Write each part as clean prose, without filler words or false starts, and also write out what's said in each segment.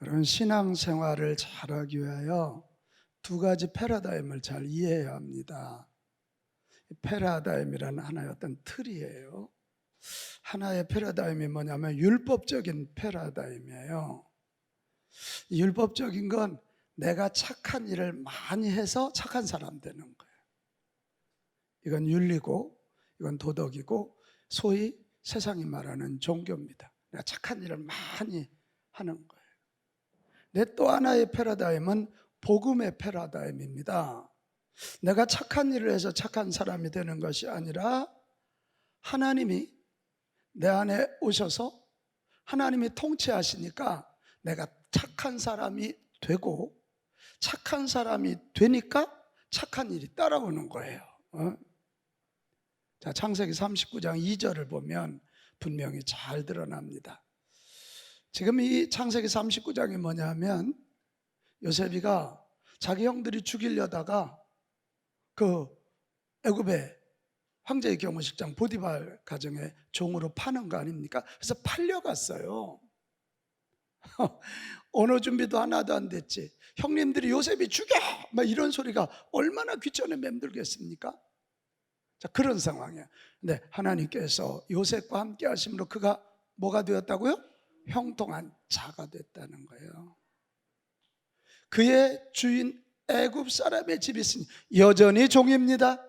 그런 신앙생활을 잘하기 위하여 두 가지 패러다임을 잘 이해해야 합니다. 패러다임이라는 하나의 어떤 틀이에요. 하나의 패러다임이 뭐냐면 율법적인 패러다임이에요. 율법적인 건 내가 착한 일을 많이 해서 착한 사람 되는 거예요. 이건 윤리고 이건 도덕이고 소위 세상이 말하는 종교입니다. 내가 착한 일을 많이 하는 거예요. 내 또 하나의 패러다임은 복음의 패러다임입니다. 내가 착한 일을 해서 착한 사람이 되는 것이 아니라 하나님이 내 안에 오셔서 하나님이 통치하시니까 내가 착한 사람이 되고 착한 사람이 되니까 착한 일이 따라오는 거예요. 자, 창세기 39장 2절을 보면 분명히 잘 드러납니다. 지금 이 창세기 39장이 뭐냐면 요셉이가 자기 형들이 죽이려다가 그 애굽의 황제의 경호식장 보디발 가정의 종으로 파는 거 아닙니까? 그래서 팔려갔어요. 언어 준비도 하나도 안 됐지. 형님들이 요셉이 죽여! 막 이런 소리가 얼마나 귀천에 맴돌겠습니까? 자, 그런 상황이에요. 근데 하나님께서 요셉과 함께 하심으로 그가 뭐가 되었다고요? 형통한 자가 됐다는 거예요. 그의 주인 애굽 사람의 집이 있으니 여전히 종입니다.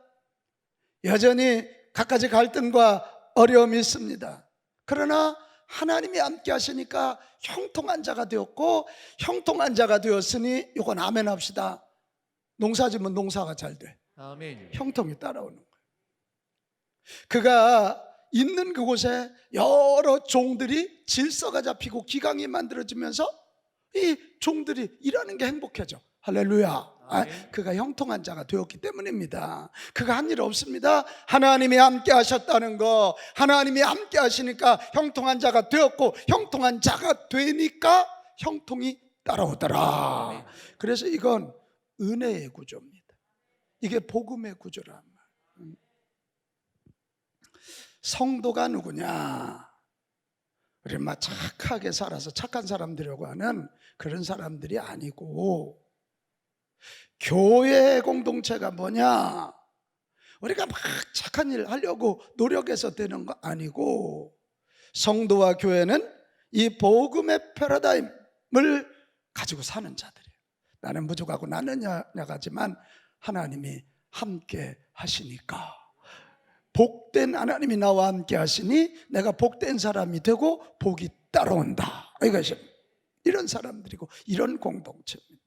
여전히 갖가지 갈등과 어려움이 있습니다. 그러나 하나님이 함께 하시니까 형통한 자가 되었고, 형통한 자가 되었으니 이건 아멘 합시다. 농사 지면 농사가 잘 돼. 아멘. 형통이 따라오는 거예요. 그가 있는 그곳에 여러 종들이 질서가 잡히고 기강이 만들어지면서 이 종들이 일하는 게 행복해져. 할렐루야. 그가 형통한 자가 되었기 때문입니다. 그가 한 일 없습니다. 하나님이 함께 하셨다는 거, 하나님이 함께 하시니까 형통한 자가 되었고, 형통한 자가 되니까 형통이 따라오더라. 그래서 이건 은혜의 구조입니다. 이게 복음의 구조란 말이에요. 성도가 누구냐? 우리 막 착하게 살아서 착한 사람 되려고 하는 그런 사람들이 아니고, 교회 공동체가 뭐냐? 우리가 막 착한 일 하려고 노력해서 되는 거 아니고, 성도와 교회는 이 복음의 패러다임을 가지고 사는 자들이에요. 나는 부족하고 나는 약하지만 하나님이 함께 하시니까, 복된 하나님이 나와 함께 하시니 내가 복된 사람이 되고 복이 따라온다. 이것이 이런 사람들이고 이런 공동체입니다.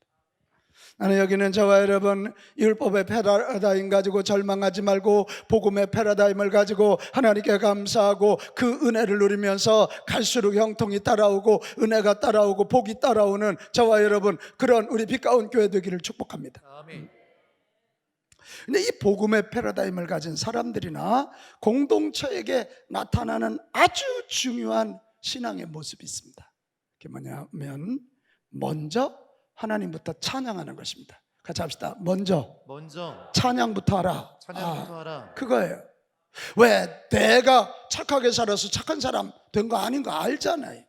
나는 여기는 저와 여러분 율법의 패러다임 가지고 절망하지 말고 복음의 패러다임을 가지고 하나님께 감사하고 그 은혜를 누리면서 갈수록 형통이 따라오고 은혜가 따라오고 복이 따라오는 저와 여러분, 그런 우리 빛가운 교회 되기를 축복합니다. 아멘. 근데 이 복음의 패러다임을 가진 사람들이나 공동체에게 나타나는 아주 중요한 신앙의 모습이 있습니다. 그게 뭐냐면 먼저 하나님부터 찬양하는 것입니다. 같이 합시다. 먼저 찬양부터 하라. 하라. 그거예요. 왜? 내가 착하게 살아서 착한 사람 된 거 아닌 거 알잖아요.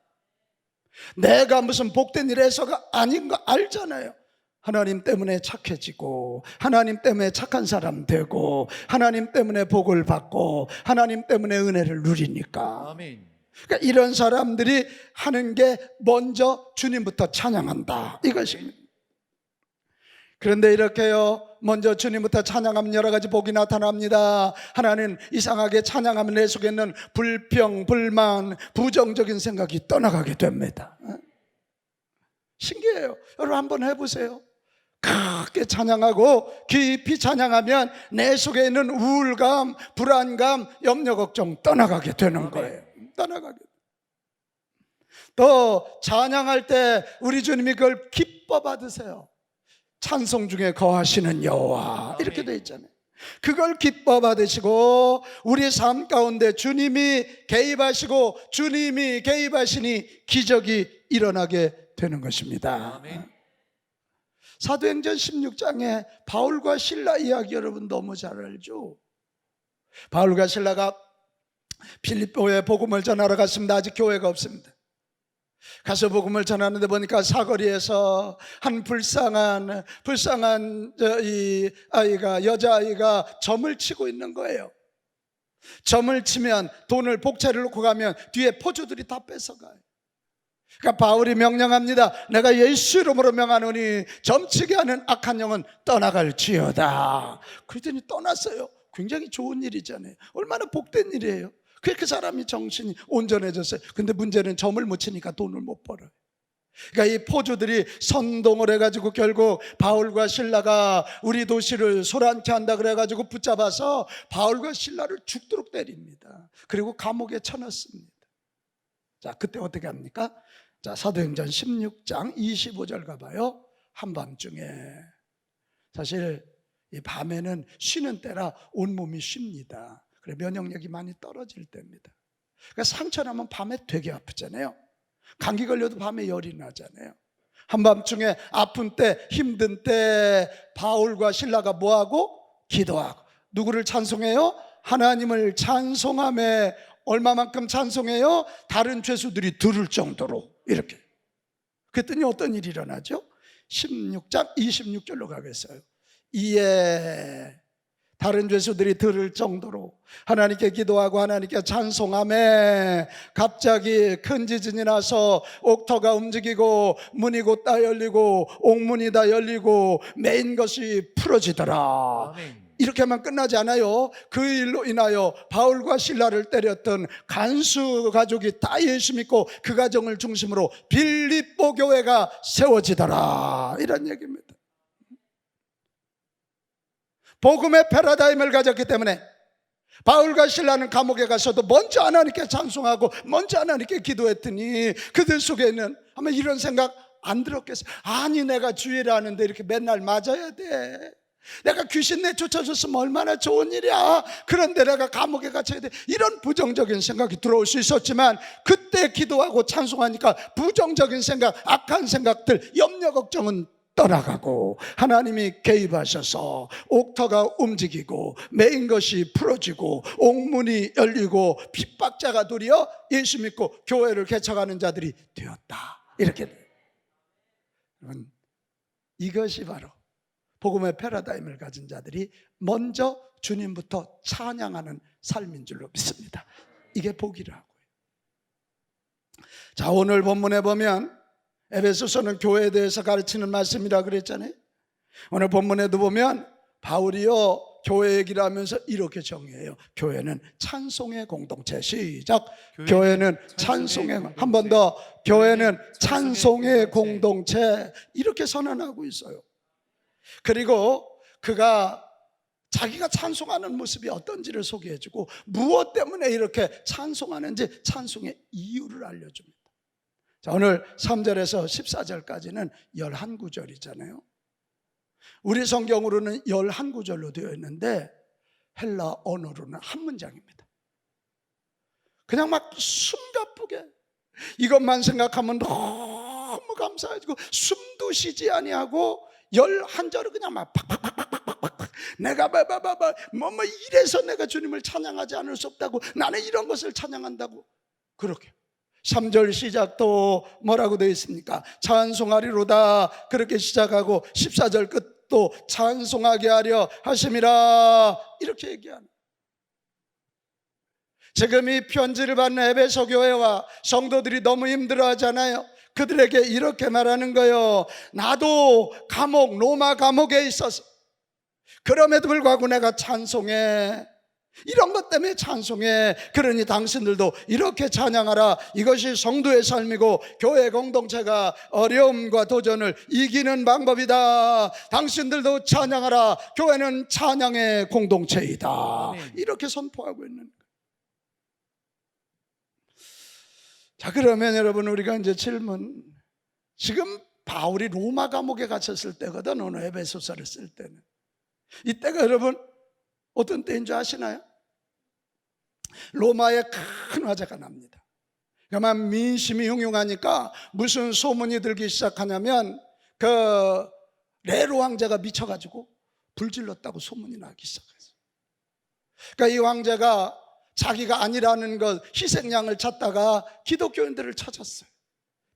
내가 무슨 복된 일 해서가 아닌 거 알잖아요. 하나님 때문에 착해지고 하나님 때문에 착한 사람 되고 하나님 때문에 복을 받고 하나님 때문에 은혜를 누리니까. 아멘. 그러니까 이런 사람들이 하는 게 먼저 주님부터 찬양한다, 이것입니다. 그런데 이렇게요, 먼저 주님부터 찬양하면 여러 가지 복이 나타납니다. 하나는 이상하게 찬양하면 내 속에 있는 불평, 불만, 부정적인 생각이 떠나가게 됩니다. 신기해요. 여러분 한번 해보세요. 크게 찬양하고 깊이 찬양하면 내 속에 있는 우울감, 불안감, 염려, 걱정 떠나가게 되는 거예요. 떠나가게. 또 찬양할 때 우리 주님이 그걸 기뻐 받으세요. 찬송 중에 거하시는 여호와, 이렇게 돼 있잖아요. 그걸 기뻐 받으시고 우리 삶 가운데 주님이 개입하시고 주님이 개입하시니 기적이 일어나게 되는 것입니다. 아멘. 사도행전 16장에 바울과 실라 이야기 여러분 너무 잘 알죠? 바울과 실라가 필립보에 복음을 전하러 갔습니다. 아직 교회가 없습니다. 가서 복음을 전하는데 보니까 사거리에서 한 불쌍한 이 아이가, 여자아이가 점을 치고 있는 거예요. 점을 치면 돈을 복채를 놓고 가면 뒤에 포주들이 다 뺏어가요. 그러니까 바울이 명령합니다. 내가 예수 이름으로 명하노니 점치게 하는 악한 영은 떠나갈지어다. 그랬더니 떠났어요. 굉장히 좋은 일이잖아요. 얼마나 복된 일이에요. 그렇게 사람이 정신이 온전해졌어요. 근데 문제는 점을 못 치니까 돈을 못 벌어요. 그러니까 이 포주들이 선동을 해가지고 결국 바울과 실라가 우리 도시를 소란케 한다 그래가지고 붙잡아서 바울과 실라를 죽도록 때립니다. 그리고 감옥에 쳐넣습니다. 자, 그때 어떻게 합니까? 자, 사도행전 16장 25절 가봐요. 한밤중에, 사실 이 밤에는 쉬는 때라 온몸이 쉽니다. 그래, 면역력이 많이 떨어질 때입니다. 그러니까 상처나면 밤에 되게 아프잖아요. 감기 걸려도 밤에 열이 나잖아요. 한밤중에 아픈 때, 힘든 때 바울과 실라가 뭐하고? 기도하고. 누구를 찬송해요? 하나님을 찬송하며. 얼마만큼 찬송해요? 다른 죄수들이 들을 정도로. 이렇게. 그랬더니 어떤 일이 일어나죠? 16장 26절로 가겠어요. 이에 다른 죄수들이 들을 정도로 하나님께 기도하고 하나님께 찬송하며 갑자기 큰 지진이 나서 옥터가 움직이고 문이 곧 다 열리고 옥문이 다 열리고 매인 것이 풀어지더라. 아멘. 이렇게만 끝나지 않아요. 그 일로 인하여 바울과 실라를 때렸던 간수 가족이 다 예수 믿고 그 가정을 중심으로 빌립보 교회가 세워지더라. 이런 얘기입니다. 복음의 패러다임을 가졌기 때문에 바울과 실라는 감옥에 가서도 먼저 하나님께 찬송하고 먼저 하나님께 기도했더니 그들 속에는 아마 이런 생각 안 들었겠어요. 아니, 내가 주의를 하는데 이렇게 맨날 맞아야 돼. 내가 귀신 내쫓아줬으면 얼마나 좋은 일이야. 그런데 내가 감옥에 갇혀야 돼. 이런 부정적인 생각이 들어올 수 있었지만 그때 기도하고 찬송하니까 부정적인 생각, 악한 생각들, 염려 걱정은 떠나가고 하나님이 개입하셔서 옥터가 움직이고 매인 것이 풀어지고 옥문이 열리고 핍박자가 도리어 예수 믿고 교회를 개척하는 자들이 되었다. 이렇게 돼요. 여러분, 이것이 바로 복음의 패러다임을 가진 자들이 먼저 주님부터 찬양하는 삶인 줄로 믿습니다. 이게 복이라고요. 자, 오늘 본문에 보면 에베소서는 교회에 대해서 가르치는 말씀이라 그랬잖아요. 오늘 본문에도 보면 바울이요 교회 얘기를 하면서 이렇게 정의해요. 교회는 찬송의 공동체. 시작. 교회는 찬송의, 한 번 더, 교회는 찬송의 공동체. 이렇게 선언하고 있어요. 그리고 그가 자기가 찬송하는 모습이 어떤지를 소개해주고 무엇 때문에 이렇게 찬송하는지 찬송의 이유를 알려줍니다. 자, 오늘 3절에서 14절까지는 11구절이잖아요. 우리 성경으로는 11구절로 되어 있는데 헬라 언어로는 한 문장입니다. 그냥 막 숨가쁘게 이것만 생각하면 너무 감사해지고 숨도 쉬지 아니하고 11절을 그냥 막 팍팍팍팍팍팍 내가 뭐 이래서 내가 주님을 찬양하지 않을 수 없다고, 나는 이런 것을 찬양한다고. 그렇게 3절 시작도 뭐라고 되어 있습니까? 찬송하리로다. 그렇게 시작하고 14절 끝도 찬송하게 하려 하심이라. 이렇게 얘기하는. 지금 이 편지를 받는 에베소 교회와 성도들이 너무 힘들어하잖아요. 그들에게 이렇게 말하는 거예요. 나도 감옥, 로마 감옥에 있어서 그럼에도 불구하고 내가 찬송해. 이런 것 때문에 찬송해. 그러니 당신들도 이렇게 찬양하라. 이것이 성도의 삶이고 교회 공동체가 어려움과 도전을 이기는 방법이다. 당신들도 찬양하라. 교회는 찬양의 공동체이다. 이렇게 선포하고 있는 거예요. 자, 그러면 여러분, 우리가 이제 질문, 지금 바울이 로마 감옥에 갇혔을 때거든. 오늘 에베소서를 쓸 때는. 이때가 여러분 어떤 때인 줄 아시나요? 로마에 큰 화재가 납니다. 그러니까 민심이 흉흉하니까 무슨 소문이 들기 시작하냐면 그 네로 황제가 미쳐가지고 불질렀다고 소문이 나기 시작했어요. 그러니까 이 황제가 자기가 아니라는 것, 희생양을 찾다가 기독교인들을 찾았어요.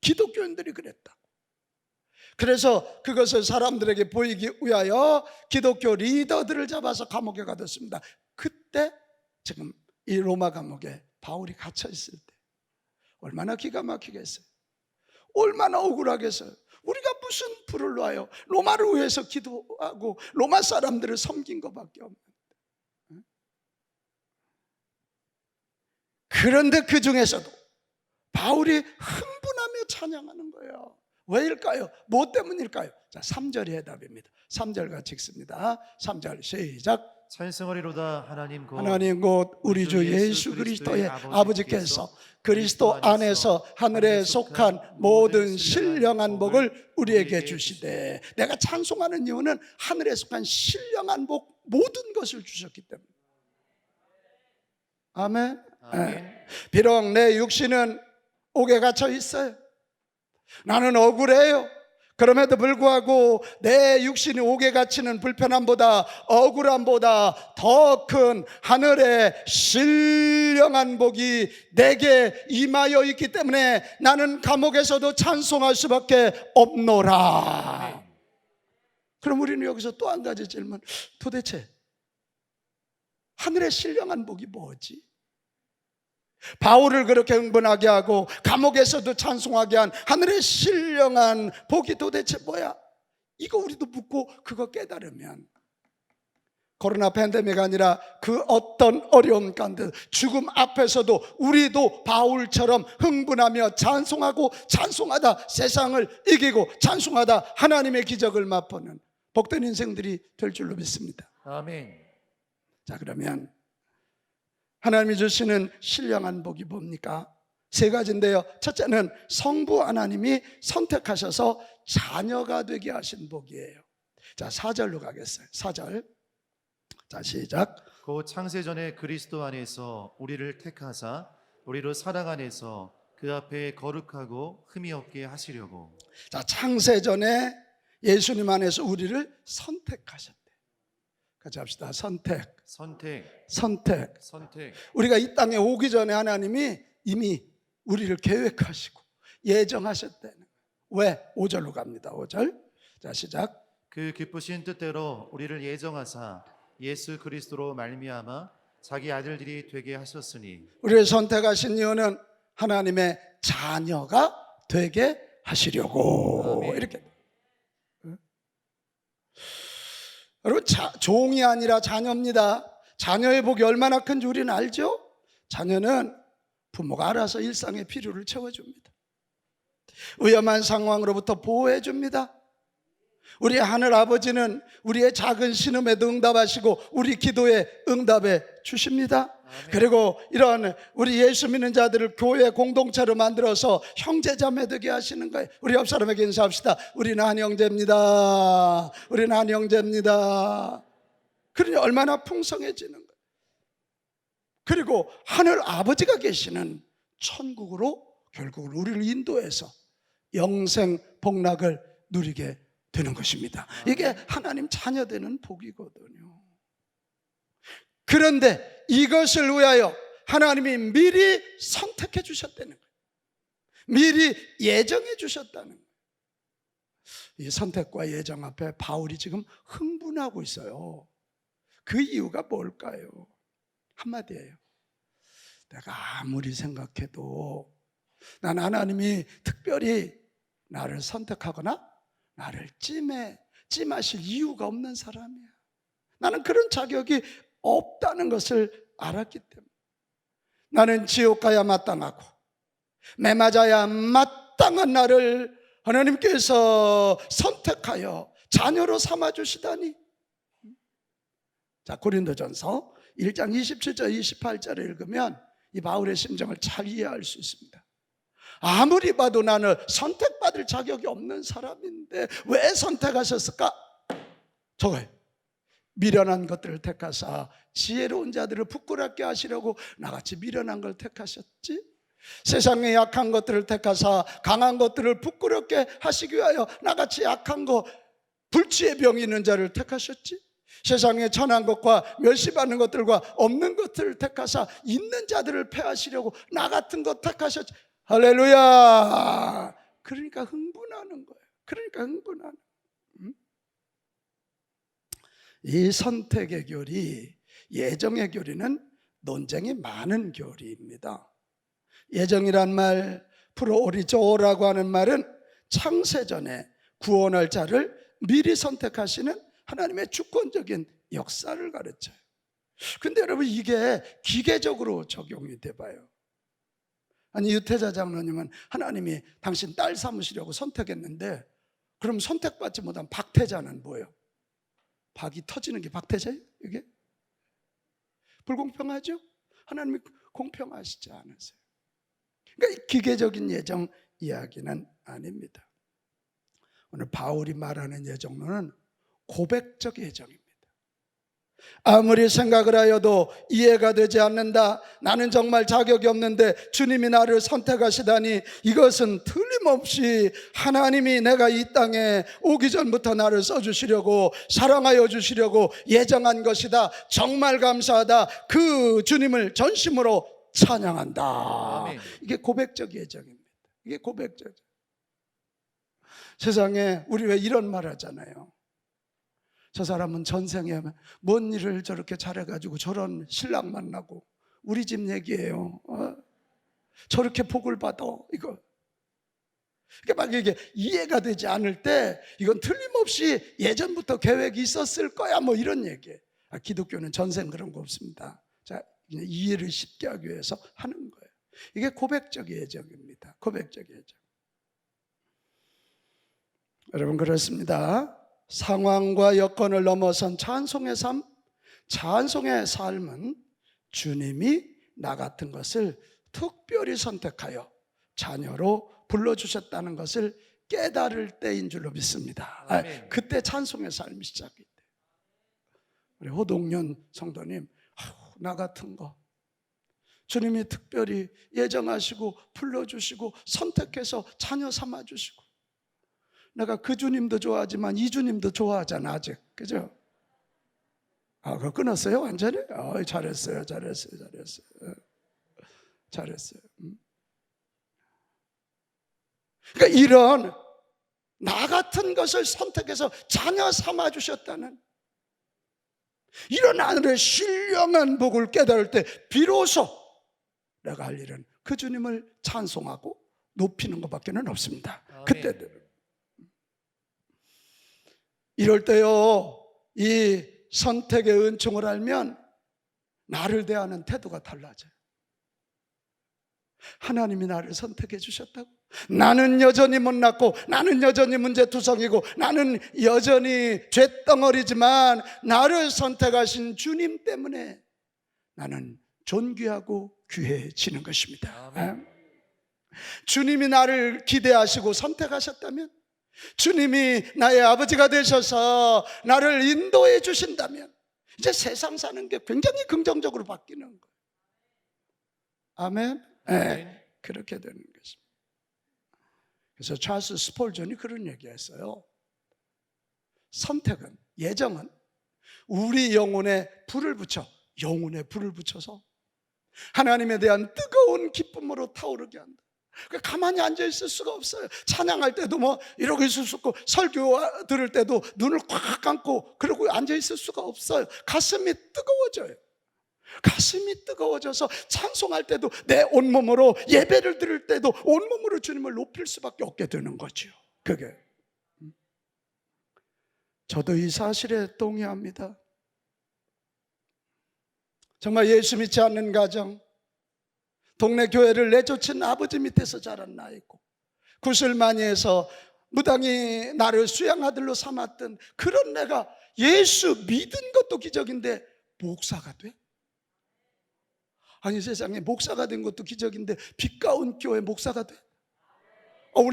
기독교인들이 그랬다. 그래서 그것을 사람들에게 보이기 위하여 기독교 리더들을 잡아서 감옥에 가뒀습니다. 그때 지금 이 로마 감옥에 바울이 갇혀 있을 때 얼마나 기가 막히겠어요. 얼마나 억울하겠어요. 우리가 무슨 불을 놔요. 로마를 위해서 기도하고 로마 사람들을 섬긴 것밖에 없는데. 그런데 그 중에서도 바울이 흥분하며 찬양하는 거예요. 왜일까요? 뭐 때문일까요? 자, 3절이 해답입니다. 3절 같이 읽습니다. 3절 시작. 찬송하리로다 하나님 곧 우리 주 예수 그리스도의 아버지께서 그리스도 안에서 하늘에 속한 모든 신령한 복을 우리에게 주시되. 내가 찬송하는 이유는 하늘에 속한 신령한 복 모든 것을 주셨기 때문에. 아멘. 네. 비록 내 육신은 옥에 갇혀 있어요. 나는 억울해요. 그럼에도 불구하고 내 육신이 옥에 갇히는 불편함보다 억울함보다 더 큰 하늘의 신령한 복이 내게 임하여 있기 때문에 나는 감옥에서도 찬송할 수밖에 없노라. 그럼 우리는 여기서 또 한 가지 질문. 도대체 하늘의 신령한 복이 뭐지? 바울을 그렇게 흥분하게 하고 감옥에서도 찬송하게 한 하늘의 신령한 복이 도대체 뭐야? 이거 우리도 묻고 그거 깨달으면 코로나 팬데믹이 아니라 그 어떤 어려움 가운데 죽음 앞에서도 우리도 바울처럼 흥분하며 찬송하고 찬송하다 세상을 이기고 찬송하다 하나님의 기적을 맛보는 복된 인생들이 될 줄로 믿습니다. 아멘. 자, 그러면 하나님이 주시는 신령한 복이 뭡니까? 세 가지인데요. 첫째는 성부 하나님이 선택하셔서 자녀가 되게 하신 복이에요. 자, 4절로 가겠어요. 4절. 자, 시작. 곧 창세전에 그리스도 안에서 우리를 택하사 우리로 사랑 안에서 그 앞에 거룩하고 흠이 없게 하시려고. 자, 창세전에 예수님 안에서 우리를 선택하셨대. 같이 합시다. 선택. 우리가 이 땅에 오기 전에 하나님이 이미 우리를 계획하시고 예정하셨다는 거예요. 왜? 5절로 갑니다. 5절. 자, 시작. 그 기쁘신 뜻대로 우리를 예정하사 예수 그리스도로 말미암아 자기 아들들이 되게 하셨으니. 우리를 선택하신 이유는 하나님의 자녀가 되게 하시려고. 아멘. 이렇게. 여러분, 종이 아니라 자녀입니다. 자녀의 복이 얼마나 큰지 우리는 알죠? 자녀는 부모가 알아서 일상의 필요를 채워줍니다. 위험한 상황으로부터 보호해줍니다. 우리 하늘 아버지는 우리의 작은 신음에도 응답하시고 우리 기도에 응답해 주십니다. 아멘. 그리고 이런 우리 예수 믿는 자들을 교회 공동체로 만들어서 형제자매 되게 하시는 거예요. 우리 옆 사람에게 인사합시다. 우리는 한 형제입니다. 우리는 한 형제입니다. 그러니 얼마나 풍성해지는 거예요. 그리고 하늘 아버지가 계시는 천국으로 결국은 우리를 인도해서 영생 복락을 누리게 되는 것입니다. 이게 하나님 자녀 되는 복이거든요. 그런데 이것을 위하여 하나님이 미리 선택해 주셨다는 거예요. 미리 예정해 주셨다는 거예요. 이 선택과 예정 앞에 바울이 지금 흥분하고 있어요. 그 이유가 뭘까요? 한마디예요. 내가 아무리 생각해도 난 하나님이 특별히 나를 선택하거나 나를 찜하실 이유가 없는 사람이야. 나는 그런 자격이 없다는 것을 알았기 때문에 나는 지옥 가야 마땅하고 매맞아야 마땅한 나를 하나님께서 선택하여 자녀로 삼아주시다니. 자, 고린도전서 1장 27절 28절을 읽으면 이 바울의 심정을 잘 이해할 수 있습니다. 아무리 봐도 나는 선택받을 자격이 없는 사람인데 왜 선택하셨을까? 저거예요. 미련한 것들을 택하사 지혜로운 자들을 부끄럽게 하시려고 나같이 미련한 걸 택하셨지. 세상에 약한 것들을 택하사 강한 것들을 부끄럽게 하시기 위하여 나같이 약한 거 불치의 병이 있는 자를 택하셨지. 세상에 천한 것과 멸시받는 것들과 없는 것들을 택하사 있는 자들을 패하시려고 나 같은 것 택하셨지. 할렐루야. 그러니까 흥분하는 거예요. 그러니까 흥분하는 거예요. 이 선택의 교리, 예정의 교리는 논쟁이 많은 교리입니다. 예정이란 말, 프로오리조라고 하는 말은 창세전에 구원할 자를 미리 선택하시는 하나님의 주권적인 역사를 가르쳐요. 근데 여러분, 이게 기계적으로 적용이 돼봐요. 아니, 유태자 장로님은 하나님이 당신 딸 삼으시려고 선택했는데, 그럼 선택받지 못한 박태자는 뭐예요? 박이 터지는 게 박태자예요? 이게? 불공평하죠? 하나님이 공평하시지 않으세요. 그러니까 기계적인 예정 이야기는 아닙니다. 오늘 바울이 말하는 예정론은 고백적 예정입니다. 아무리 생각을 하여도 이해가 되지 않는다, 나는 정말 자격이 없는데 주님이 나를 선택하시다니, 이것은 틀림없이 하나님이 내가 이 땅에 오기 전부터 나를 써주시려고, 사랑하여 주시려고 예정한 것이다. 정말 감사하다. 그 주님을 전심으로 찬양한다. 아멘. 이게 고백적 예정입니다. 이게 고백적 예정. 세상에 우리 왜 이런 말 하잖아요. 저 사람은 전생에 뭔 일을 저렇게 잘해가지고 저런 신랑 만나고, 우리 집 얘기예요. 저렇게 복을 받아. 이거. 그러니까 막 이게 이해가 되지 않을 때 이건 틀림없이 예전부터 계획이 있었을 거야, 뭐 이런 얘기예요. 기독교는 전생 그런 거 없습니다. 자, 이해를 쉽게 하기 위해서 하는 거예요. 이게 고백적 예정입니다. 고백적 예정. 여러분, 그렇습니다. 상황과 여건을 넘어선 찬송의 삶, 찬송의 삶은 주님이 나 같은 것을 특별히 선택하여 자녀로 불러주셨다는 것을 깨달을 때인 줄로 믿습니다. 그때 찬송의 삶이 시작이 돼요. 우리 호동년 성도님, 나 같은 거 주님이 특별히 예정하시고 불러주시고 선택해서 자녀 삼아주시고, 내가 그 주님도 좋아하지만 이 주님도 좋아하잖아, 아직. 그죠? 그거 끊었어요? 완전히? 잘했어요. 그러니까 이런 나 같은 것을 선택해서 자녀 삼아주셨다는 이런 하늘의 신령한 복을 깨달을 때 비로소 내가 할 일은 그 주님을 찬송하고 높이는 것밖에는 없습니다. 그때들은. 이럴 때요, 이 선택의 은총을 알면 나를 대하는 태도가 달라져요. 하나님이 나를 선택해 주셨다고? 나는 여전히 못났고, 나는 여전히 문제투성이고, 나는 여전히 죄덩어리지만 나를 선택하신 주님 때문에 나는 존귀하고 귀해지는 것입니다. 주님이 나를 기대하시고 선택하셨다면, 주님이 나의 아버지가 되셔서 나를 인도해 주신다면, 이제 세상 사는 게 굉장히 긍정적으로 바뀌는 거예요. 아멘? 네, 그렇게 되는 것입니다. 그래서 찰스 스폴전이 그런 얘기했어요. 선택은, 예정은 우리 영혼에 불을 붙여, 영혼에 불을 붙여서 하나님에 대한 뜨거운 기쁨으로 타오르게 한다. 가만히 앉아있을 수가 없어요. 찬양할 때도 뭐 이러고 있을 수 없고, 설교 들을 때도 눈을 꽉 감고 그러고 앉아있을 수가 없어요. 가슴이 뜨거워져요. 가슴이 뜨거워져서 찬송할 때도 내 온몸으로, 예배를 드릴 때도 온몸으로 주님을 높일 수밖에 없게 되는 거죠. 그게. 저도 이 사실에 동의합니다. 정말 예수 믿지 않는 가정, 동네 교회를 내쫓은 아버지 밑에서 자란 나이고, 굿을 많이 해서 무당이 나를 수양아들로 삼았던 그런 내가 예수 믿은 것도 기적인데 목사가 돼? 아니, 세상에 목사가 된 것도 기적인데 빛가운 교회 목사가 돼?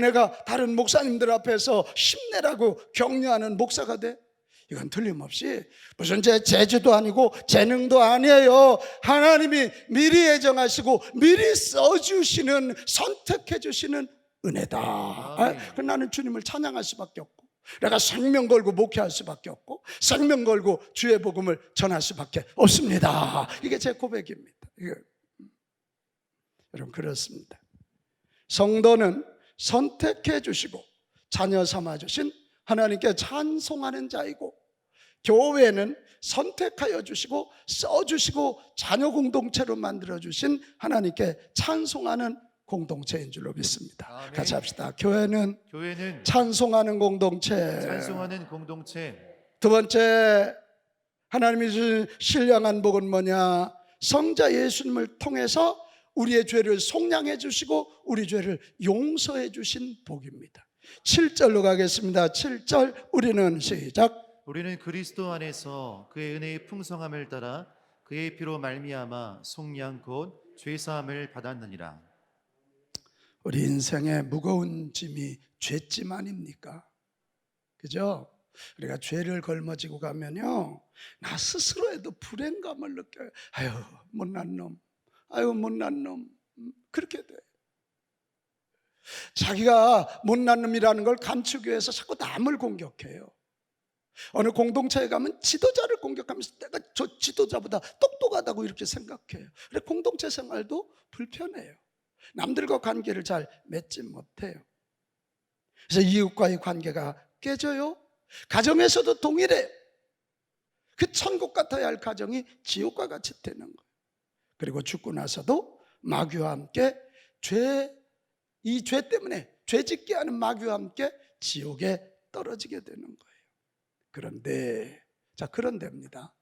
내가 다른 목사님들 앞에서 힘내라고 격려하는 목사가 돼? 이건 틀림없이 무슨 재주도 아니고 재능도 아니에요. 하나님이 미리 예정하시고 미리 써주시는, 선택해 주시는 은혜다. 나는 주님을 찬양할 수밖에 없고, 내가 생명 걸고 목회할 수밖에 없고, 생명 걸고 주의 복음을 전할 수밖에 없습니다. 이게 제 고백입니다. 여러분, 그렇습니다. 성도는 선택해 주시고 자녀 삼아 주신 하나님께 찬송하는 자이고, 교회는 선택하여 주시고 써주시고 자녀 공동체로 만들어 주신 하나님께 찬송하는 공동체인 줄로 믿습니다. 아멘. 같이 합시다. 교회는 교회는 찬송하는 공동체. 찬송하는 공동체. 두 번째, 하나님이 주신 신령한 복은 뭐냐? 성자 예수님을 통해서 우리의 죄를 속량해 주시고 우리 죄를 용서해 주신 복입니다. 7절로 가겠습니다. 7절 우리는 시작. 우리는 그리스도 안에서 그의 은혜의 풍성함을 따라 그의 피로 말미암아 속량 곧 죄사함을 받았느니라. 우리 인생의 무거운 짐이 죄짐 아닙니까? 그죠? 우리가 죄를 걸머지고 가면요, 나 스스로에도 불행감을 느껴요. 아유 못난 놈, 아유 못난 놈, 그렇게 돼. 자기가 못난 놈이라는 걸 감추기 위해서 자꾸 남을 공격해요. 어느 공동체에 가면 지도자를 공격하면서 내가 저 지도자보다 똑똑하다고 이렇게 생각해요. 그래, 공동체 생활도 불편해요. 남들과 관계를 잘 맺지 못해요. 그래서 이웃과의 관계가 깨져요. 가정에서도 동일해요. 그 천국 같아야 할 가정이 지옥과 같이 되는 거예요. 그리고 죽고 나서도 마귀와 함께 이 죄 때문에 죄 짓게 하는 마귀와 함께 지옥에 떨어지게 되는 거예요. 그런데입니다.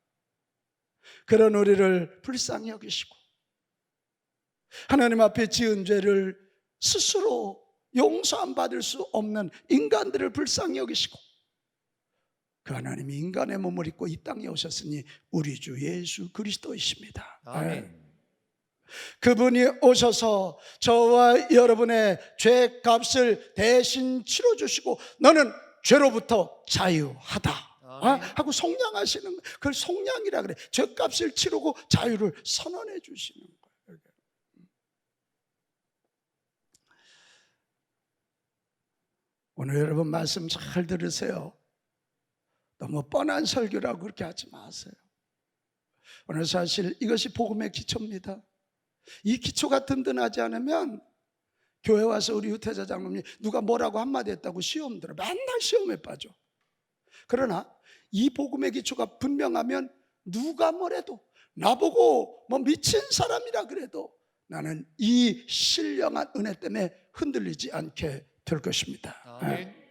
그런 우리를 불쌍히 여기시고 하나님 앞에 지은 죄를 스스로 용서 안 받을 수 없는 인간들을 불쌍히 여기시고, 그 하나님이 인간의 몸을 입고 이 땅에 오셨으니 우리 주 예수 그리스도이십니다. 아멘. 그분이 오셔서 저와 여러분의 죄값을 대신 치러주시고 너는 죄로부터 자유하다 하고 속량하시는 거예요. 그걸 속량이라 그래. 죄값을 치르고 자유를 선언해 주시는 거예요. 오늘 여러분 말씀 잘 들으세요. 너무 뻔한 설교라고 그렇게 하지 마세요. 오늘 사실 이것이 복음의 기초입니다. 이 기초가 든든하지 않으면 교회 와서 우리 유태자 장로님이 누가 뭐라고 한마디 했다고 시험 들어. 맨날 시험에 빠져. 그러나 이 복음의 기초가 분명하면 누가 뭐래도, 나보고 뭐 미친 사람이라 그래도 나는 이 신령한 은혜 때문에 흔들리지 않게 될 것입니다. 아멘.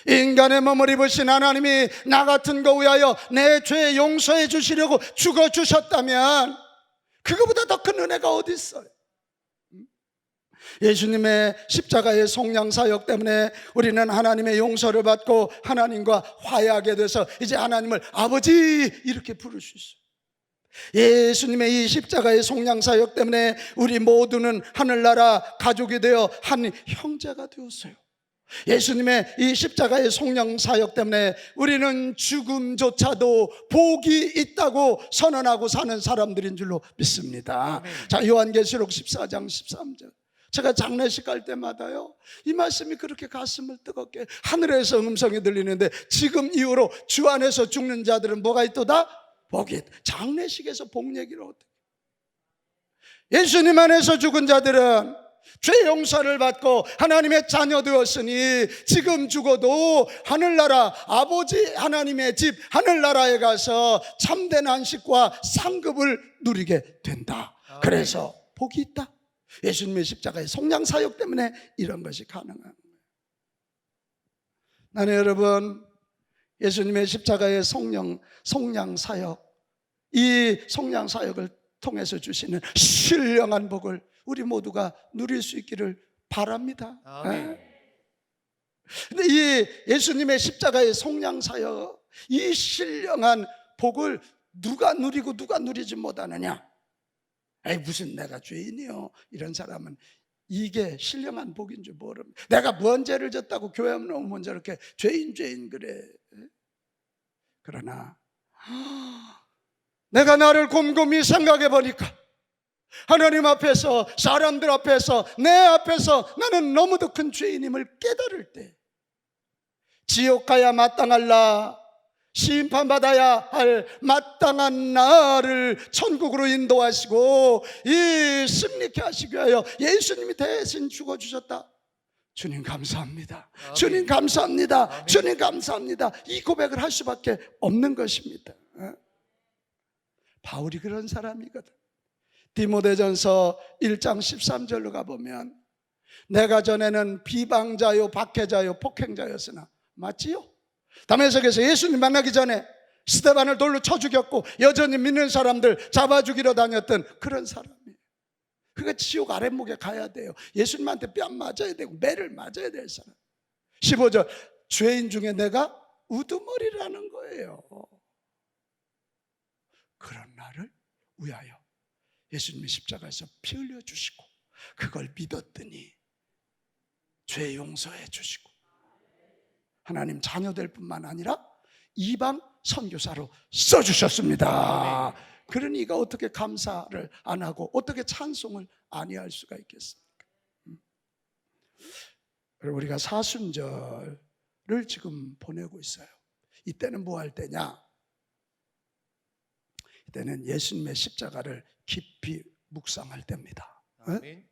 인간의 몸을 입으신 하나님이 나 같은 거 위하여 내 죄 용서해 주시려고 죽어주셨다면 그거보다 더 큰 은혜가 어디 있어요? 예수님의 십자가의 속량 사역 때문에 우리는 하나님의 용서를 받고 하나님과 화해하게 돼서 이제 하나님을 아버지 이렇게 부를 수 있어요. 예수님의 이 십자가의 속량 사역 때문에 우리 모두는 하늘나라 가족이 되어 한 형제가 되었어요. 예수님의 이 십자가의 속량 사역 때문에 우리는 죽음조차도 복이 있다고 선언하고 사는 사람들인 줄로 믿습니다. 자, 요한계시록 14장 13절. 제가 장례식 갈 때마다요, 이 말씀이 그렇게 가슴을 뜨겁게, 하늘에서 음성이 들리는데 지금 이후로 주 안에서 죽는 자들은 뭐가 있도다? 복이 있다. 장례식에서 복 얘기를 어떻게? 예수님 안에서 죽은 자들은 죄 용서를 받고 하나님의 자녀 되었으니 지금 죽어도 하늘나라 아버지 하나님의 집 하늘나라에 가서 참된 안식과 상급을 누리게 된다. 그래서 복이 있다. 예수님의 십자가의 속량 사역 때문에 이런 것이 가능한 거예요. 나는 여러분, 예수님의 십자가의 속량 사역, 이 속량 사역을 통해서 주시는 신령한 복을 우리 모두가 누릴 수 있기를 바랍니다. 아멘. 근데 이 예수님의 십자가의 속량 사역, 이 신령한 복을 누가 누리고 누가 누리지 못하느냐? 에이, 무슨 내가 죄인이요, 이런 사람은 이게 신령한 복인 줄 모릅니다. 내가 뭔 죄를 졌다고 교회 오면 저렇게 죄인 그래. 그러나 내가 나를 곰곰이 생각해 보니까 하나님 앞에서, 사람들 앞에서, 내 앞에서 나는 너무도 큰 죄인임을 깨달을 때 지옥 가야 마땅할라, 심판받아야 할 마땅한 나를 천국으로 인도하시고 이 승리케 하시기 위하여 예수님이 대신 죽어주셨다. 주님 감사합니다. 아멘. 주님 감사합니다. 아멘. 주님 감사합니다. 이 고백을 할 수밖에 없는 것입니다. 바울이 그런 사람이거든. 디모데전서 1장 13절로 가보면 내가 전에는 비방자요 박해자요 폭행자였으나 맞지요? 다메섹에서 예수님 만나기 전에 스데반을 돌로 쳐 죽였고 여전히 믿는 사람들 잡아 죽이러 다녔던 그런 사람이에요. 그가 지옥 아랫목에 가야 돼요. 예수님한테 뺨 맞아야 되고 매를 맞아야 될 사람. 15절 죄인 중에 내가 우두머리라는 거예요. 그런 나를 위하여 예수님이 십자가에서 피 흘려 주시고 그걸 믿었더니 죄 용서해 주시고 하나님 자녀 될 뿐만 아니라 이방 선교사로 써주셨습니다. 그러니 이가 어떻게 감사를 안 하고 어떻게 찬송을 아니할 수가 있겠습니까? 우리가 사순절을 지금 보내고 있어요. 이때는 뭐 할 때냐? 이때는 예수님의 십자가를 깊이 묵상할 때입니다. 아멘.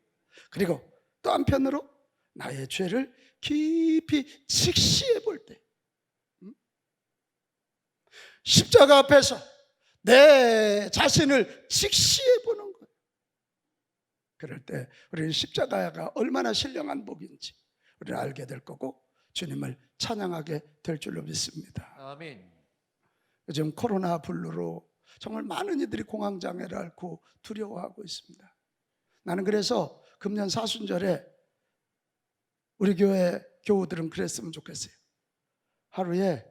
그리고 또 한편으로 나의 죄를 깊이 직시해 볼 때, 십자가 앞에서 내 자신을 직시해 보는 거예요. 그럴 때 우리는 십자가가 얼마나 신령한 복인지 우리는 알게 될 거고 주님을 찬양하게 될 줄로 믿습니다. 아멘. 요즘 코로나 블루로 정말 많은 이들이 공황장애를 앓고 두려워하고 있습니다. 나는 그래서 금년 사순절에 우리 교회 교우들은 그랬으면 좋겠어요. 하루에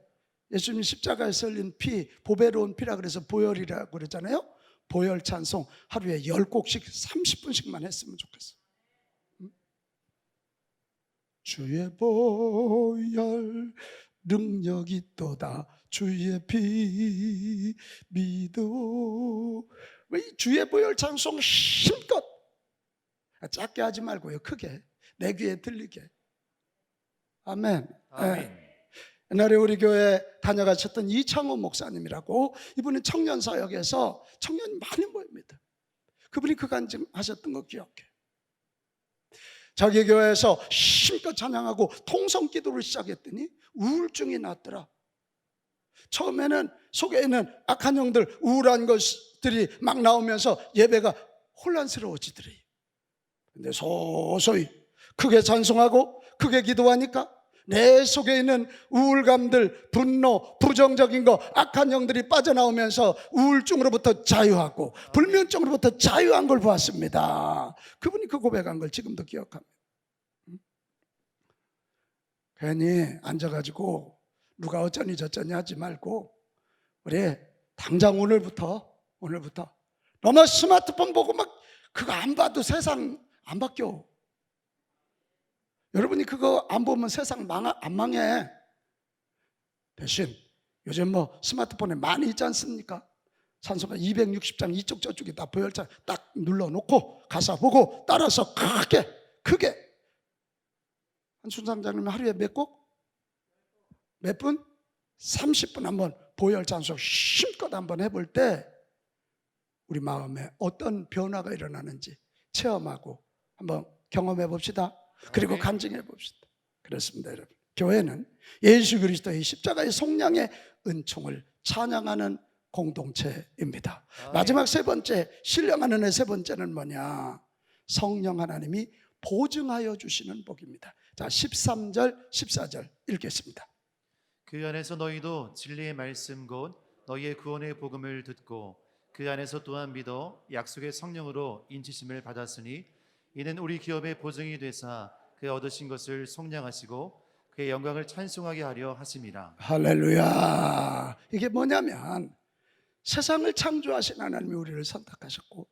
예수님 십자가에서 흘린 피, 보배로운 피라 그래서 보혈이라고 그러잖아요. 보혈 찬송 하루에 10곡씩 30분씩만 했으면 좋겠어요. 주의 보혈 능력이 있도다 주의 피 믿어. 이 주의 보혈 찬송 힘껏 작게 하지 말고요, 크게 내 귀에 들리게. 아멘. 아멘. 옛날에 우리 교회 다녀가셨던 이창호 목사님이라고, 이분은 청년 사역에서 청년이 많이 모입니다. 그분이 그 간증하셨던 거 기억해. 자기 교회에서 힘껏 찬양하고 통성 기도를 시작했더니 우울증이 났더라. 처음에는 속에 있는 악한 영들, 우울한 것들이 막 나오면서 예배가 혼란스러워지더래요. 근데 서서히 크게 찬송하고 크게 기도하니까 내 속에 있는 우울감들, 분노, 부정적인 거, 악한 영들이 빠져나오면서 우울증으로부터 자유하고 불면증으로부터 자유한 걸 보았습니다. 그분이 그 고백한 걸 지금도 기억합니다. 괜히 앉아가지고 누가 어쩌니 저쩌니 하지 말고 우리 당장 오늘부터 너무 스마트폰 보고 막 그거 안 봐도 세상 안 바뀌어. 여러분이 그거 안 보면 세상 안 망해. 대신 요즘 뭐 스마트폰에 많이 있지 않습니까? 찬송가 260장 이쪽 저쪽에 다 보혈장 딱 눌러놓고 가사 보고 따라서 크게 한순 장장님 하루에 몇 곡? 몇 분? 30분 한번 보혈 찬송 힘껏 한번 해볼 때 우리 마음에 어떤 변화가 일어나는지 체험하고 한번 경험해 봅시다. 그리고 간증해 봅시다. 그렇습니다, 여러분. 교회는 예수 그리스도의 십자가의 속량의 은총을 찬양하는 공동체입니다. 마지막 세 번째, 신령한 은혜 세 번째는 뭐냐? 성령 하나님이 보증하여 주시는 복입니다. 자, 13절, 14절 읽겠습니다. 그 안에서 너희도 진리의 말씀 곧 너희의 구원의 복음을 듣고 그 안에서 또한 믿어 약속의 성령으로 인치심을 받았으니 이는 우리 기업의 보증이 되사 그 얻으신 것을 속량하시고 그의 영광을 찬송하게 하려 하심이라. 할렐루야. 이게 뭐냐면 세상을 창조하신 하나님이 우리를 선택하셨고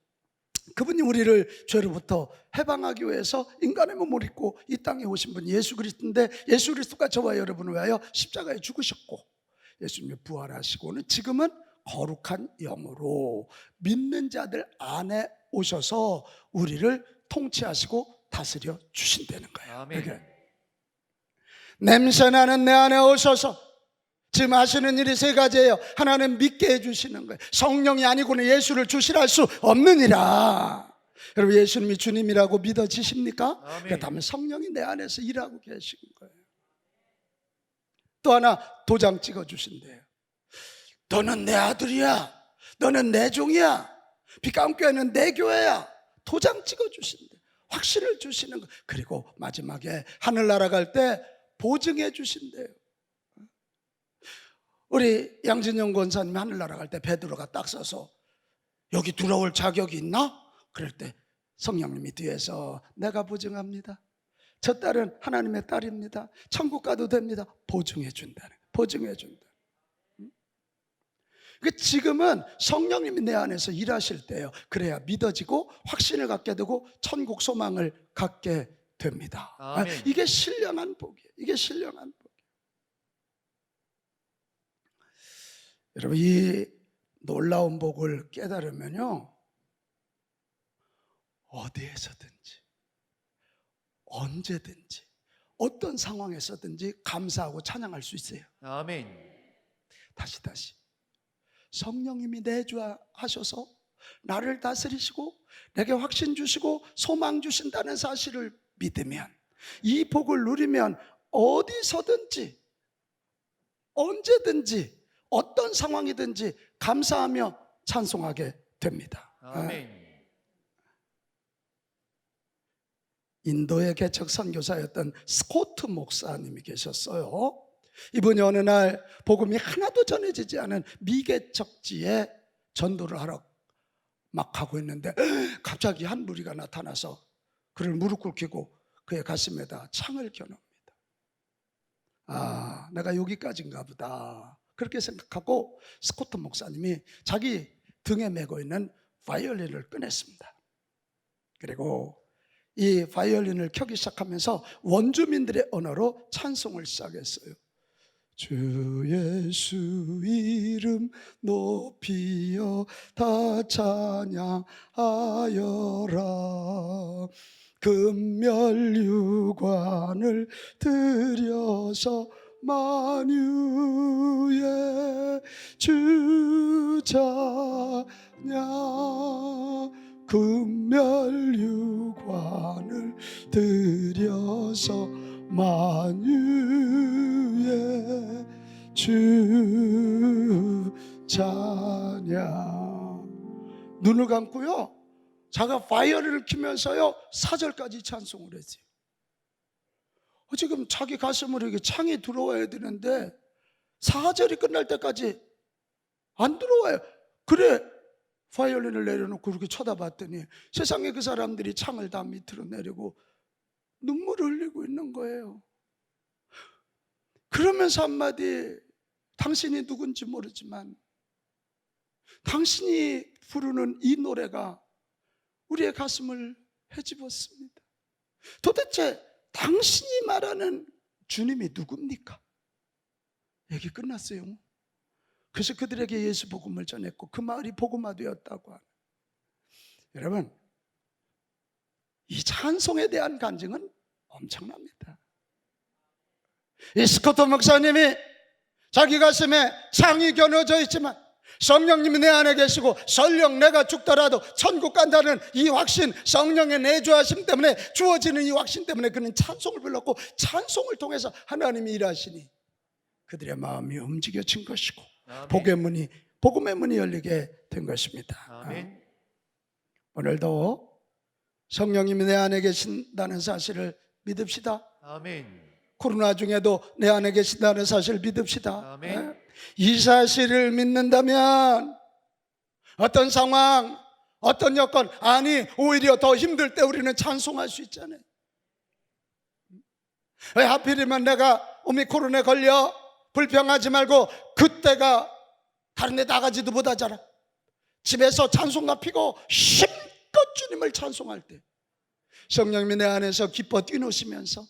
그분이 우리를 죄로부터 해방하기 위해서 인간의 몸을 입고 이 땅에 오신 분이 예수 그리스도인데, 예수 그리스도가 저와 여러분을 위하여 십자가에 죽으셨고 예수님이 부활하시고는 지금은 거룩한 영으로 믿는 자들 안에 오셔서 우리를 통치하시고 다스려 주신다는 거예요. 아멘. 그러니까 냄새나는 내 안에 오셔서 지금 하시는 일이 세 가지예요. 하나는 믿게 해주시는 거예요. 성령이 아니고는 예수를 주시라 할 수 없느니라. 여러분, 예수님이 주님이라고 믿어지십니까? 아멘. 그렇다면 성령이 내 안에서 일하고 계신 거예요. 또 하나, 도장 찍어주신대요. 너는 내 아들이야. 너는 내 종이야. 빛가운교회는 내 교회야. 도장 찍어주신대요. 확신을 주시는 거. 그리고 마지막에 하늘나라 갈 때 보증해 주신대요. 우리 양진영 권사님이 하늘나라 갈 때 베드로가 딱 서서 여기 들어올 자격이 있나? 그럴 때 성령님이 뒤에서 내가 보증합니다. 저 딸은 하나님의 딸입니다. 천국 가도 됩니다. 보증해 준다는, 보증해 준다. 지금은 성령님이 내 안에서 일하실 때예요. 그래야 믿어지고 확신을 갖게 되고 천국 소망을 갖게 됩니다. 아멘. 이게 신령한 복이에요. 이게 신령한 복이에요. 여러분, 이 놀라운 복을 깨달으면요, 어디에서든지 언제든지 어떤 상황에서든지 감사하고 찬양할 수 있어요. 아멘. 다시 성령님이 내주하셔서 나를 다스리시고 내게 확신 주시고 소망 주신다는 사실을 믿으면, 이 복을 누리면 어디서든지 언제든지 어떤 상황이든지 감사하며 찬송하게 됩니다. 아멘. 인도의 개척 선교사였던 스코트 목사님이 계셨어요. 이분이 어느 날 복음이 하나도 전해지지 않은 미개척지에 전도를 하러 막 가고 있는데 갑자기 한 무리가 나타나서 그를 무릎 꿇히고 그의 가슴에다 창을 겨눕니다. 아, 내가 여기까지인가 보다, 그렇게 생각하고 스코트 목사님이 자기 등에 메고 있는 바이올린을 꺼냈습니다. 그리고 이 바이올린을 켜기 시작하면서 원주민들의 언어로 찬송을 시작했어요. 주 예수 이름 높이여 다 찬양하여라. 금멸유관을 들여서 만유의 주 찬양. 금멸유관을 들여서 만유의 주 찬양. 눈을 감고요, 자가 바이올린을 키면서요 4절까지 찬송을 했어요. 지금 자기 가슴으로 이게 창이 들어와야 되는데 4절이 끝날 때까지 안 들어와요. 그래, 바이올린을 내려놓고 이렇게 쳐다봤더니 세상에 그 사람들이 창을 다 밑으로 내리고 눈물을 흘리고 있는 거예요. 그러면서 한마디, 당신이 누군지 모르지만 당신이 부르는 이 노래가 우리의 가슴을 헤집었습니다. 도대체 당신이 말하는 주님이 누굽니까? 얘기 끝났어요. 그래서 그들에게 예수 복음을 전했고 그 마을이 복음화되었다고 하는. 여러분, 이 찬송에 대한 간증은 엄청납니다. 이 스코트 목사님이 자기 가슴에 창이 겨누어져 있지만 성령님이 내 안에 계시고 설령 내가 죽더라도 천국 간다는 이 확신, 성령의 내주하심 때문에 주어지는 이 확신 때문에 그는 찬송을 불렀고 찬송을 통해서 하나님이 일하시니 그들의 마음이 움직여진 것이고 아멘. 복음의 문이 열리게 된 것입니다. 아멘. 오늘도 성령님이 내 안에 계신다는 사실을 믿읍시다. 아멘. 코로나 중에도 내 안에 계신다는 사실을 믿읍시다. 아멘. 이 사실을 믿는다면 어떤 상황, 어떤 여건, 아니 오히려 더 힘들 때 우리는 찬송할 수 있잖아요. 왜 하필이면 내가 오미크론에 걸려 불평하지 말고 그때가 다른 데 나가지도 못하잖아. 집에서 찬송가 피고 힘껏 주님을 찬송할 때 성령님이 내 안에서 기뻐 뛰노시면서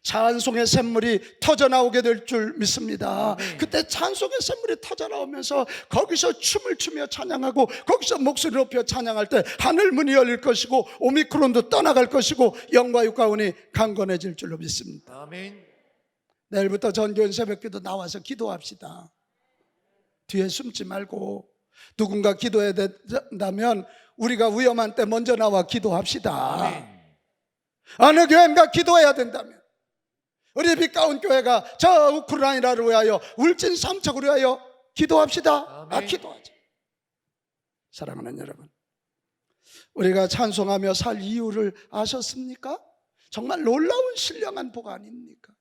찬송의 샘물이 터져나오게 될 줄 믿습니다. 그때 찬송의 샘물이 터져나오면서 거기서 춤을 추며 찬양하고 거기서 목소리 높여 찬양할 때 하늘 문이 열릴 것이고 오미크론도 떠나갈 것이고 영과 육가운이 강건해질 줄로 믿습니다. 아멘. 내일부터 전교인 새벽기도 나와서 기도합시다. 뒤에 숨지 말고 누군가 기도해야 된다면 우리가 위험한 때 먼저 나와 기도합시다. 아멘. 어느 교회인가 기도해야 된다면 우리 빛가운 교회가 저 우크라이나를 위하여 울진 삼척을 위하여 기도합시다. 아멘. 기도하자. 사랑하는 여러분, 우리가 찬송하며 살 이유를 아셨습니까? 정말 놀라운 신령한 복 아닙니까?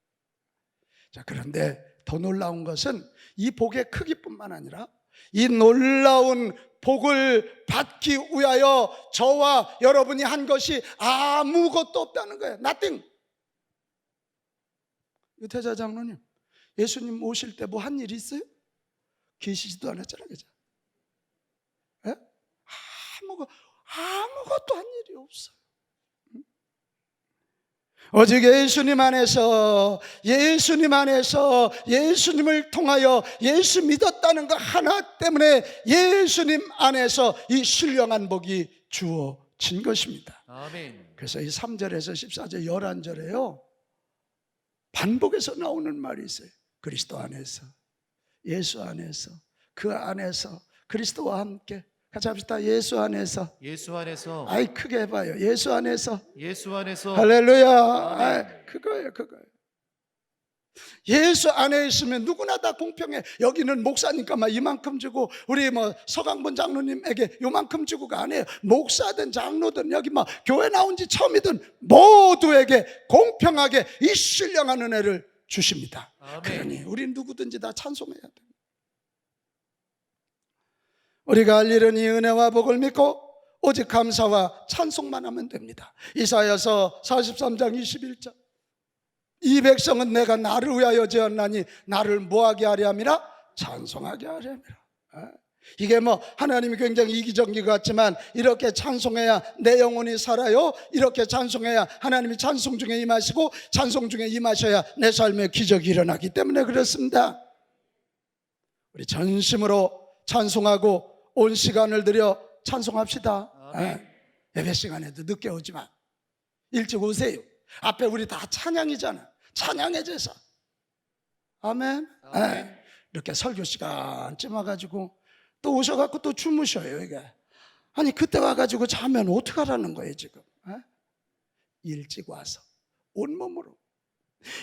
자, 그런데 더 놀라운 것은 이 복의 크기뿐만 아니라 이 놀라운 복을 받기 위하여 저와 여러분이 한 것이 아무것도 없다는 거예요. Nothing. 유태자 장로님, 예수님 오실 때 뭐 한 일 있어요? 계시지도 않았잖아요, 그죠? 예? 아무것도 한 일이 없어요. 오직 예수님 안에서 예수님을 통하여 예수 믿었다는 것 하나 때문에 예수님 안에서 이 신령한 복이 주어진 것입니다. 아멘. 그래서 이 3절에서 14절 11절에요 반복해서 나오는 말이 있어요. 그리스도 안에서, 예수 안에서, 그 안에서 그리스도와 함께 같이 합시다. 예수 안에서. 예수 안에서. 아이 크게 해봐요. 예수 안에서. 예수 안에서. 할렐루야. 아이, 그거예요. 예수 안에 있으면 누구나 다 공평해. 여기는 목사니까만 이만큼 주고 우리 뭐 서강본 장로님에게 요만큼 주고가 아니에요. 목사든 장로든 여기 뭐 교회 나온 지 처음이든 모두에게 공평하게 이 신령한 은혜를 주십니다. 아멘. 그러니 우리 누구든지 다 찬송해야 돼. 우리가 할 일은 이 은혜와 복을 믿고 오직 감사와 찬송만 하면 됩니다. 이사야서 43장 21절 이 백성은 내가 나를 위하여 지었나니 나를 뭐하게 하려 함이라? 찬송하게 하려 함이라. 이게 뭐 하나님이 굉장히 이기적인 것 같지만 이렇게 찬송해야 내 영혼이 살아요. 이렇게 찬송해야 하나님이 찬송 중에 임하시고 찬송 중에 임하셔야 내 삶에 기적이 일어나기 때문에 그렇습니다. 우리 전심으로 찬송하고 온 시간을 들여 찬송합시다. 예배 시간에도 늦게 오지 마. 일찍 오세요. 앞에 우리 다 찬양이잖아. 찬양의 제사. 아멘. 이렇게 설교 시간쯤 와가지고 또 오셔갖고 또 주무셔요. 이게 아니 그때 와가지고 자면 어떡하라는 거예요 지금. 일찍 와서 온몸으로.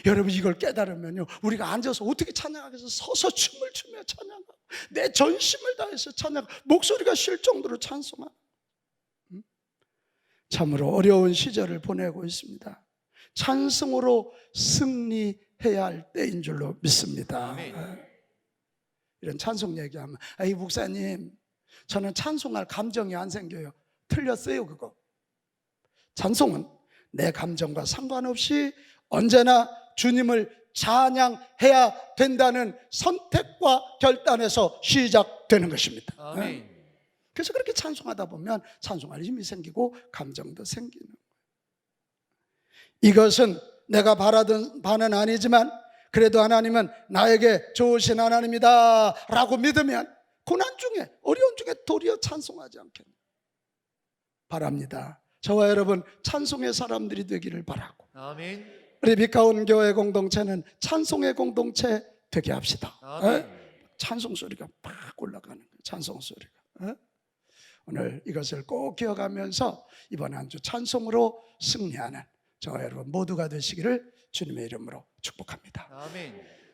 여러분 이걸 깨달으면요 우리가 앉아서 어떻게 찬양하겠어. 서서 춤을 추며 찬양하고 내 전심을 다해서 찬양하고 목소리가 쉴 정도로 찬송하고. 참으로 어려운 시절을 보내고 있습니다. 찬송으로 승리해야 할 때인 줄로 믿습니다. 아멘. 이런 찬송 얘기하면 이 목사님 저는 찬송할 감정이 안 생겨요. 틀렸어요. 그거 찬송은 내 감정과 상관없이 언제나 주님을 찬양해야 된다는 선택과 결단에서 시작되는 것입니다. 아멘. 그래서 그렇게 찬송하다 보면 찬송할 힘이 생기고 감정도 생기는 거예요. 이것은 내가 바라던 바는 아니지만 그래도 하나님은 나에게 좋으신 하나님이다 라고 믿으면 고난 중에 어려운 중에 도리어 찬송하지 않겠나 바랍니다. 저와 여러분 찬송의 사람들이 되기를 바라고 아멘. 우리 빛가운 교회 공동체는 찬송의 공동체 되게 합시다. 아멘. 찬송 소리가 팍 올라가는 거예요. 찬송 소리가. 오늘 이것을 꼭 기억하면서 이번 한 주 찬송으로 승리하는 저와 여러분 모두가 되시기를 주님의 이름으로 축복합니다. 아멘.